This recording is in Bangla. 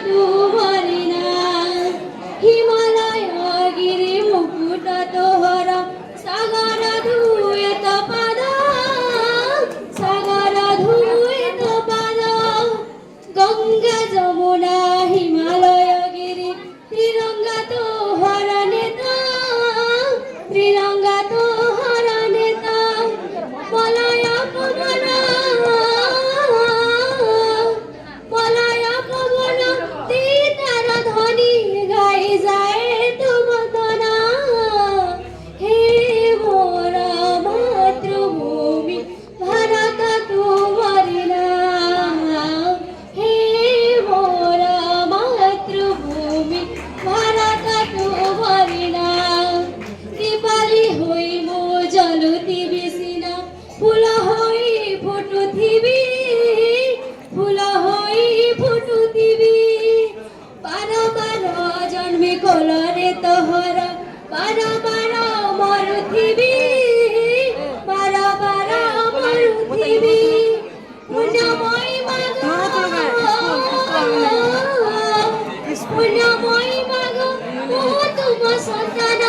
ତୁମରି ନାଁ ହିମାଳୟଗିରି ମୁକୁଟ ତୋହର ସାଗର ଧୁଏ ତୋ ପାଦ ସାଗର ଧୁଏ ତୋ ପାଦ ଗଙ୍ଗା ଯମୁନା ହିମାଳୟଗିରି ତ୍ରିରଙ୍ଗା ତୋହର ନେତା ତ୍ରିରଙ୍ଗା ତୋହର ନେତା মলয় পবন তার ধ্বনি গাই যায় তুমতনা হে মোর মাতৃভূমি ভারত তুমরি নাম হে মোর মাতৃভূমি ভারত তুমরি নাম দীপালি হই মো জলতি বিসিনা ফুল হই ফুটুথিবি ফুল হই ফুটুথিবি বার বার জন্মে কোলরে তোহর বার বার মরুথিবি বার বার মরুথিবি পুণ্যময় মাগ পুণ্যময় মাগ ও তুম সন্তান